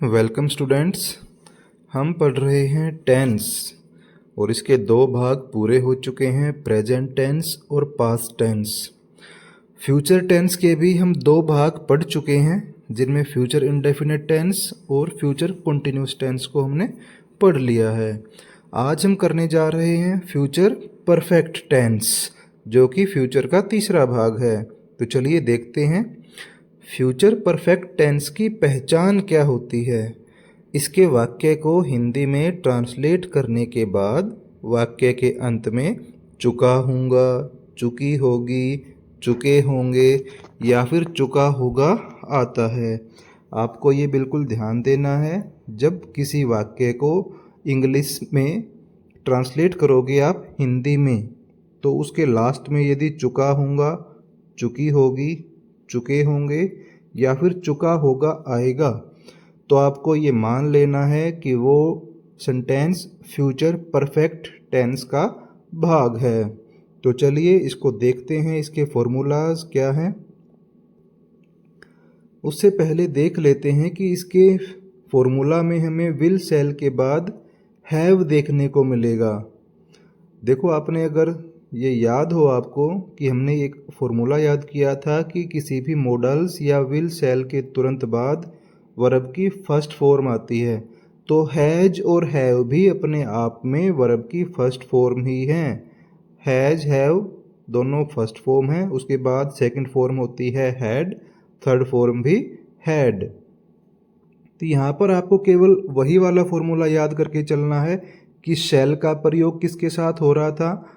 Welcome students. हम पढ़ रहे हैं टेंस और इसके दो भाग पूरे हो चुके हैं, प्रेजेंट टेंस और पास्ट टेंस। फ्यूचर टेंस के भी हम दो भाग पढ़ चुके हैं, जिनमें फ्यूचर इंडेफिनिट टेंस और फ्यूचर कंटिन्यूस टेंस को हमने पढ़ लिया है। आज हम करने जा रहे हैं फ्यूचर परफेक्ट टेंस, जो कि फ्यूचर का तीसरा भाग है। तो चलिए देखते हैं फ्यूचर परफेक्ट टेंस की पहचान क्या होती है। इसके वाक्य को हिंदी में ट्रांसलेट करने के बाद वाक्य के अंत में चुका हूँगा, चुकी होगी, चुके होंगे या फिर चुका होगा आता है। आपको ये बिल्कुल ध्यान देना है, जब किसी वाक्य को इंग्लिश में ट्रांसलेट करोगे आप हिंदी में, तो उसके लास्ट में यदि चुका हूँगा, चुकी होगी, चुके होंगे या फिर चुका होगा आएगा, तो आपको ये मान लेना है कि वो सेंटेंस फ्यूचर परफेक्ट टेंस का भाग है। तो चलिए इसको देखते हैं, इसके फॉर्मूलाज क्या हैं। उससे पहले देख लेते हैं कि इसके फॉर्मूला में हमें विल शैल के बाद हैव देखने को मिलेगा। देखो, आपने अगर ये याद हो आपको कि हमने एक फॉर्मूला याद किया था कि किसी भी मॉडल्स या विल शैल के तुरंत बाद वर्ब की फर्स्ट फॉर्म आती है, तो हैज और हैव भी अपने आप में वर्ब की फर्स्ट फॉर्म ही हैं। हैज हैव दोनों फर्स्ट फॉर्म है, उसके बाद सेकंड फॉर्म होती है हैड, थर्ड फॉर्म भी हैड। तो यहाँ पर आपको केवल वही वाला फॉर्मूला याद करके चलना है कि शैल का प्रयोग किसके साथ हो रहा था,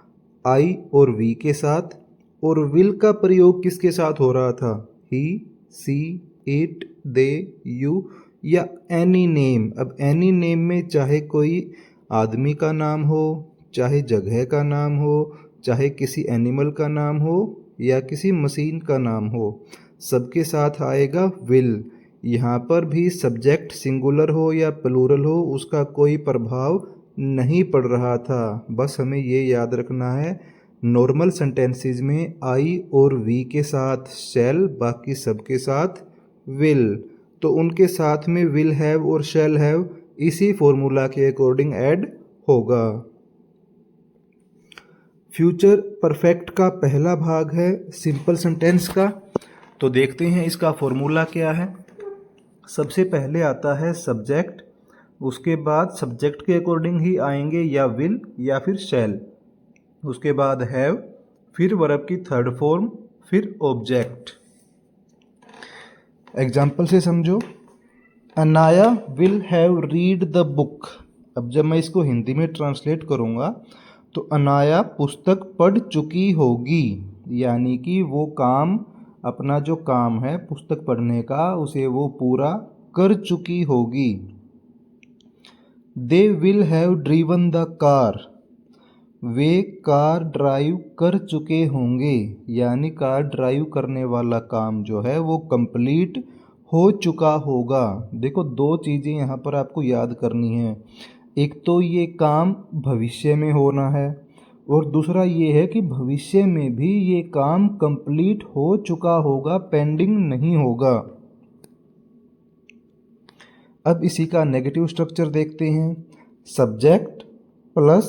आई और वी के साथ, और विल का प्रयोग किसके साथ हो रहा था, ही, सी, इट, दे, यू या एनी नेम। अब एनी नेम में चाहे कोई आदमी का नाम हो, चाहे जगह का नाम हो, चाहे किसी एनिमल का नाम हो या किसी मशीन का नाम हो, सबके साथ आएगा विल। यहाँ पर भी सब्जेक्ट सिंगुलर हो या प्लूरल हो, उसका कोई प्रभाव नहीं पड़ रहा था। बस हमें ये याद रखना है, नॉर्मल सेंटेंसेस में आई और वी के साथ शैल, बाकी सबके साथ विल। तो उनके साथ में विल हैव और शैल हैव इसी फॉर्मूला के अकॉर्डिंग ऐड होगा। फ्यूचर परफेक्ट का पहला भाग है सिंपल सेंटेंस का। तो देखते हैं इसका फॉर्मूला क्या है। सबसे पहले आता है सब्जेक्ट, उसके बाद सब्जेक्ट के अकॉर्डिंग ही आएंगे या विल या फिर शैल, उसके बाद हैव, फिर वर्ब की थर्ड फॉर्म, फिर ऑब्जेक्ट। एग्जाम्पल से समझो, Anaya will have read the book. अब जब मैं इसको हिंदी में ट्रांसलेट करूँगा तो अनाया पुस्तक पढ़ चुकी होगी, यानी कि वो काम, अपना जो काम है पुस्तक पढ़ने का, उसे वो पूरा कर चुकी होगी। They will have driven the car, way car drive कर चुके होंगे, यानी कार ड्राइव करने वाला काम जो है वो कंप्लीट हो चुका होगा। देखो, दो चीज़ें यहाँ पर आपको याद करनी है, एक तो ये काम भविष्य में होना है और दूसरा ये है कि भविष्य में भी ये काम कंप्लीट हो चुका होगा, पेंडिंग नहीं होगा। अब इसी का नेगेटिव स्ट्रक्चर देखते हैं। Subject plus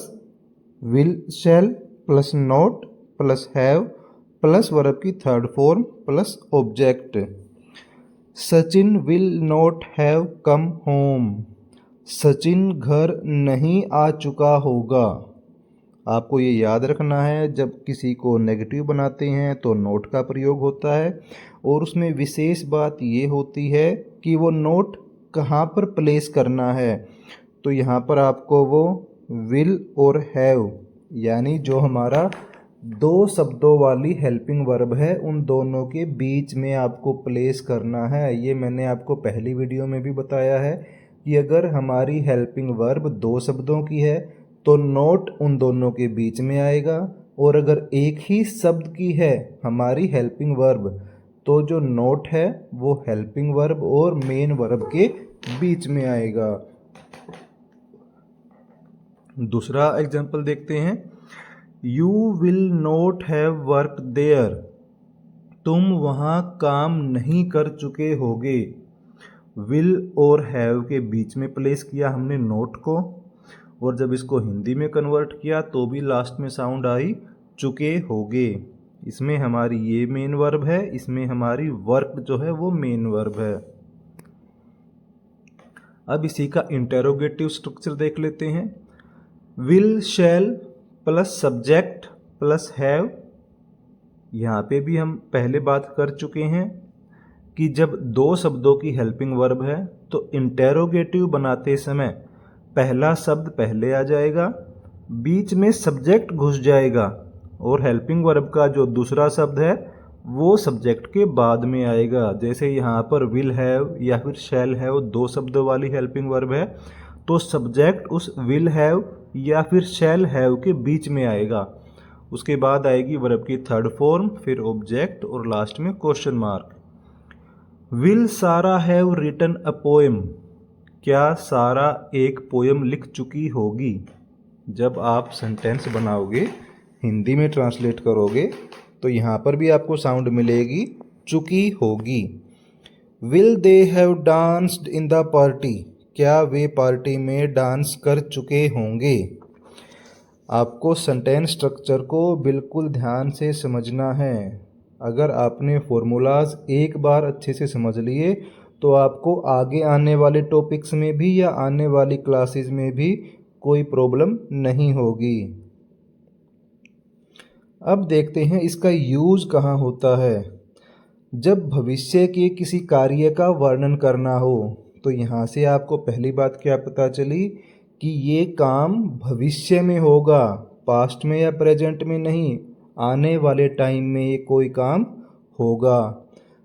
will shall plus not plus have plus verb की third form plus object. Sachin will not have come home, Sachin घर नहीं आ चुका होगा। आपको ये याद रखना है, जब किसी को नेगेटिव बनाते हैं तो नोट का प्रयोग होता है, और उसमें विशेष बात ये होती है कि वो नोट कहाँ पर प्लेस करना है। तो यहाँ पर आपको वो विल और हैव, यानी जो हमारा दो शब्दों वाली हेल्पिंग वर्ब है, उन दोनों के बीच में आपको प्लेस करना है। ये मैंने आपको पहली वीडियो में भी बताया है कि अगर हमारी हेल्पिंग वर्ब दो शब्दों की है तो नोट उन दोनों के बीच में आएगा, और अगर एक ही शब्द की है हमारी हेल्पिंग वर्ब, तो जो नोट है वो हेल्पिंग वर्ब और मेन वर्ब के बीच में आएगा। दूसरा एग्जाम्पल देखते हैं। You will not have work there, तुम वहाँ काम नहीं कर चुके होगे। विल और हैव के बीच में प्लेस किया हमने नोट को, और जब इसको हिंदी में कन्वर्ट किया तो भी लास्ट में साउंड आई चुके होगे। इसमें हमारी ये मेन वर्ब है, इसमें हमारी वर्क जो है वो मेन वर्ब है। अब इसी का इंटेरोगेटिव स्ट्रक्चर देख लेते हैं। Will shall plus subject plus have. यहाँ पे भी हम पहले बात कर चुके हैं कि जब दो शब्दों की हेल्पिंग वर्ब है तो इंटेरोगेटिव बनाते समय पहला शब्द पहले आ जाएगा, बीच में सब्जेक्ट घुस जाएगा, और हेल्पिंग वर्ब का जो दूसरा शब्द है वो सब्जेक्ट के बाद में आएगा। जैसे यहाँ पर विल हैव या फिर शैल हैव दो शब्दों वाली हेल्पिंग वर्ब है, तो सब्जेक्ट उस विल हैव या फिर शैल हैव के बीच में आएगा। उसके बाद आएगी वर्ब की थर्ड फॉर्म, फिर ऑब्जेक्ट और लास्ट में क्वेश्चन मार्क। विल सारा हैव रिटन अ पोएम। क्या सारा एक पोएम लिख चुकी होगी? जब आप सेंटेंस बनाओगे, हिंदी में ट्रांसलेट करोगे, तो यहाँ पर भी आपको साउंड मिलेगी चुकी होगी। Will they have danced in the party. क्या वे पार्टी में डांस कर चुके होंगे? आपको सेंटेंस स्ट्रक्चर को बिल्कुल ध्यान से समझना है। अगर आपने फॉर्मूलाज एक बार अच्छे से समझ लिए तो आपको आगे आने वाले टॉपिक्स में भी या आने वाली क्लासेस में भी कोई प्रॉब्लम नहीं होगी। अब देखते हैं इसका यूज़ कहाँ होता है। जब भविष्य के किसी कार्य का वर्णन करना हो तो यहाँ से आपको पहली बात क्या पता चली कि ये काम भविष्य में होगा, पास्ट में या प्रेजेंट में नहीं, आने वाले टाइम में ये कोई काम होगा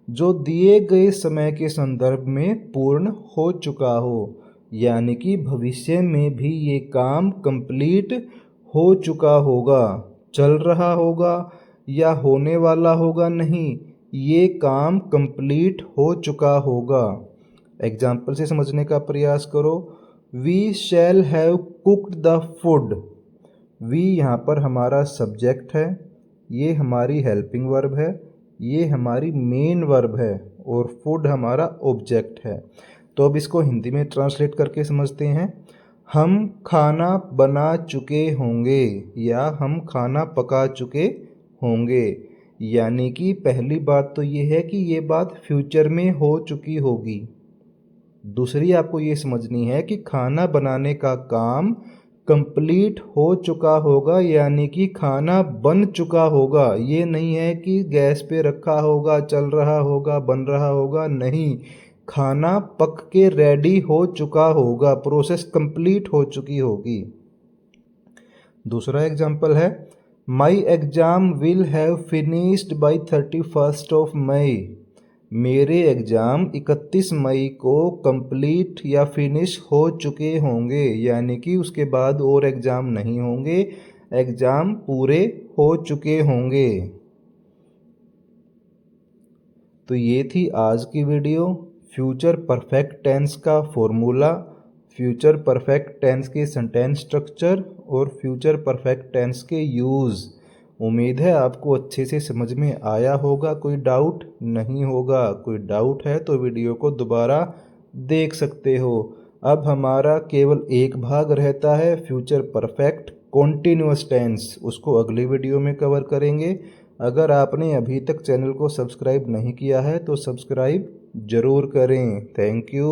जो दिए गए समय के संदर्भ में पूर्ण हो चुका हो। यानी कि भविष्य में भी ये काम कंप्लीट हो चुका होगा, चल रहा होगा या होने वाला होगा नहीं, ये काम कंप्लीट हो चुका होगा। एग्जाम्पल से समझने का प्रयास करो। We shall have cooked the food. We यहाँ पर हमारा सब्जेक्ट है, ये हमारी हेल्पिंग वर्ब है, ये हमारी मेन वर्ब है, और फूड हमारा ऑब्जेक्ट है। तो अब इसको हिंदी में ट्रांसलेट करके समझते हैं। हम खाना बना चुके होंगे या हम खाना पका चुके होंगे। यानी कि पहली बात तो ये है कि ये बात फ्यूचर में हो चुकी होगी। दूसरी आपको ये समझनी है कि खाना बनाने का काम कंप्लीट हो चुका होगा, यानी कि खाना बन चुका होगा। ये नहीं है कि गैस पे रखा होगा, चल रहा होगा, बन रहा होगा, नहीं, खाना पक के रेडी हो चुका होगा, प्रोसेस कंप्लीट हो चुकी होगी। दूसरा एग्जाम्पल है, my exam will have finished by 31 of May. मेरे एग्ज़ाम 31 मई को कंप्लीट या फिनिश हो चुके होंगे, यानी कि उसके बाद और एग्ज़ाम नहीं होंगे, एग्ज़ाम पूरे हो चुके होंगे। तो ये थी आज की वीडियो, फ्यूचर परफेक्ट टेंस का फॉर्मूला, फ्यूचर परफेक्ट टेंस के सेंटेंस स्ट्रक्चर और फ्यूचर परफेक्ट टेंस के यूज़। उम्मीद है आपको अच्छे से समझ में आया होगा, कोई डाउट नहीं होगा। कोई डाउट है तो वीडियो को दोबारा देख सकते हो। अब हमारा केवल एक भाग रहता है फ्यूचर परफेक्ट कॉन्टिन्यूअस टेंस, उसको अगली वीडियो में कवर करेंगे। अगर आपने अभी तक चैनल को सब्सक्राइब नहीं किया है तो सब्सक्राइब ज़रूर करें। Thank you.